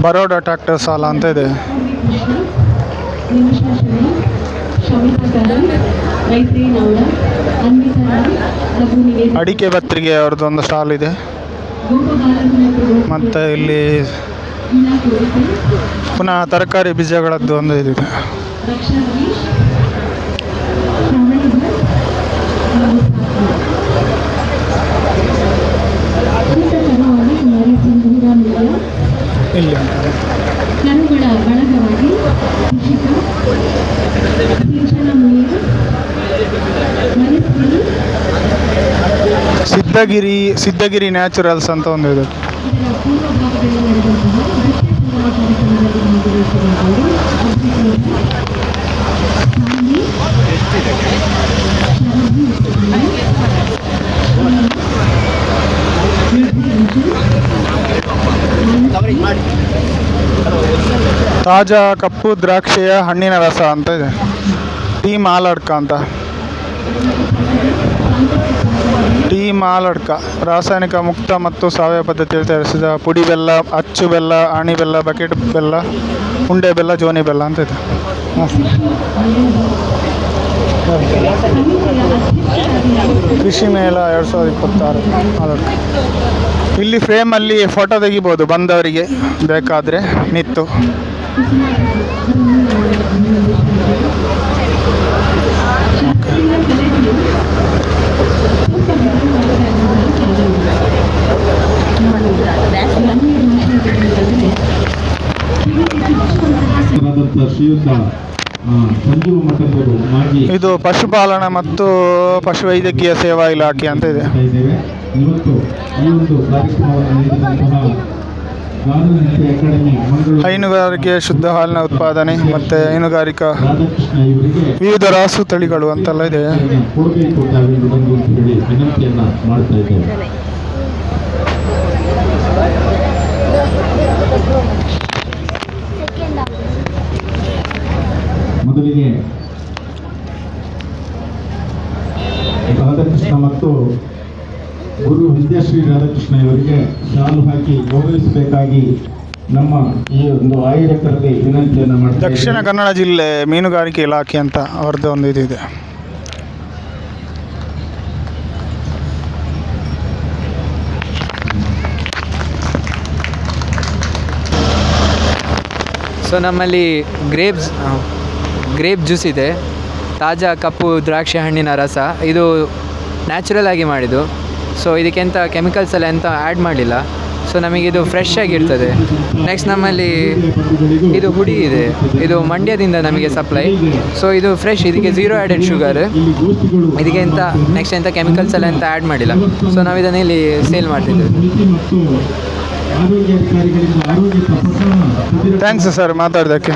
Baroda tractor ಸಾಲ ಅಂತ ಇದೆ. ಅಡಿಕೆ ಬತ್ರಿಗೆ ಅವ್ರದ್ದೊಂದು ಸ್ಟಾಲ್ ಇದೆ. ಮತ್ತು ಇಲ್ಲಿ ಪುನಃ ತರಕಾರಿ ಬೀಜಗಳದ್ದು ಒಂದು ಇದಿದೆ. ಇಲ್ಲಿ ಸಿದ್ಧಗಿರಿ ನ್ಯಾಚುರಲ್ಸ್ ಅಂತ ಒಂದು ಇದೆ. ತಾಜಾ ಕಪ್ಪು ದ್ರಾಕ್ಷಿಯ ಹಣ್ಣಿನ ರಸ ಅಂತ ಇದೆ. ಟೀ ಮಾಲಡ್ಕ ಅಂತ. ಟೀ ಮಾಲಡ್ಕ ರಾಸಾಯನಿಕ ಮುಕ್ತ ಮತ್ತು ಸಾವಯವ ಪದ್ಧತಿಯಲ್ಲಿ ತಯಾರಿಸಿದ ಪುಡಿ ಬೆಲ್ಲ, ಅಚ್ಚು ಬೆಲ್ಲ, ಆಣಿ ಬೆಲ್ಲ, ಬಕೆಟ್ ಬೆಲ್ಲ, ಉಂಡೆ ಬೆಲ್ಲ, ಜೋನಿ ಬೆಲ್ಲ ಅಂತ ಇದೆ. ಕೃಷಿ ಮೇಳ 2026 ಮಾಲಡ್ಕ. ಇಲ್ಲಿ ಫ್ರೇಮಲ್ಲಿ ಫೋಟೋ ತೆಗಿಬೋದು ಬಂದವರಿಗೆ ಬೇಕಾದರೆ ನಿಂತು. ಇದು ಪಶುಪಾಲನಾ ಮತ್ತು ಪಶುವೈದ್ಯಕೀಯ ಸೇವಾ ಇಲಾಖೆ ಅಂತ ಇದೆ. ಹೈನುಗಾರಿಕೆ, ಶುದ್ಧ ಹಾಲಿನ ಉತ್ಪಾದನೆ ಮತ್ತು ಹೈನುಗಾರಿಕಾ ವಿವಿಧ ರಾಸು ತಳಿಗಳು ಅಂತೆಲ್ಲ ಇದೆ. ಮೊದಲಿಗೆ ರಾಧಾಕೃಷ್ಣ ಮತ್ತು ಗುರು ವಿದ್ಯಾಶ್ರೀ ರಾಧಾಕೃಷ್ಣ ಇವರಿಗೆ ಶಾಲು ಹಾಕಿ ಗೌರವಿಸಬೇಕಾಗಿ ನಮ್ಮ ಈ ಒಂದು ಆಯೋಜಕರಲ್ಲಿ ವಿನಂತಿಯನ್ನು ಮಾಡ್ತಾರೆ. ದಕ್ಷಿಣ ಕನ್ನಡ ಜಿಲ್ಲೆ ಮೀನುಗಾರಿಕೆ ಇಲಾಖೆ ಅಂತ ಅವ್ರದ್ದು ಒಂದು ಇದಿದೆ. ಸೊ ನಮ್ಮಲ್ಲಿ ಗ್ರೇಪ್ ಜ್ಯೂಸ್ ಇದೆ. ತಾಜಾ ಕಪ್ಪು ದ್ರಾಕ್ಷಿ ಹಣ್ಣಿನ ರಸ. ಇದು ನ್ಯಾಚುರಲ್ ಆಗಿ ಮಾಡಿದ್ದು. ಸೊ ಇದಕ್ಕೆಂತ ಕೆಮಿಕಲ್ಸ್ ಎಲ್ಲ ಎಂತ ಆ್ಯಡ್ ಮಾಡಲಿಲ್ಲ. ಸೊ ನಮಗಿದು ಫ್ರೆಶ್ ಆಗಿರ್ತದೆ. ನೆಕ್ಸ್ಟ್ ನಮ್ಮಲ್ಲಿ ಇದು ಹುಡಿ ಇದೆ. ಇದು ಮಂಡ್ಯದಿಂದ ನಮಗೆ ಸಪ್ಲೈ. ಸೊ ಇದು ಫ್ರೆಶ್. ಇದಕ್ಕೆ 0 ಆ್ಯಡೆಡ್ ಶುಗರ್. ಇದಕ್ಕೆ ಎಂತ ನೆಕ್ಸ್ಟ್ ಎಂತ ಕೆಮಿಕಲ್ಸ್ ಎಲ್ಲ ಎಂತ ಆ್ಯಡ್ ಮಾಡಿಲ್ಲ. ಸೊ ನಾವು ಇದನ್ನು ಇಲ್ಲಿ ಸೇಲ್ ಮಾಡ್ತಿದ್ದೇವೆ. ಥ್ಯಾಂಕ್ಸ್ ಸರ್ ಮಾತಾಡೋದಕ್ಕೆ.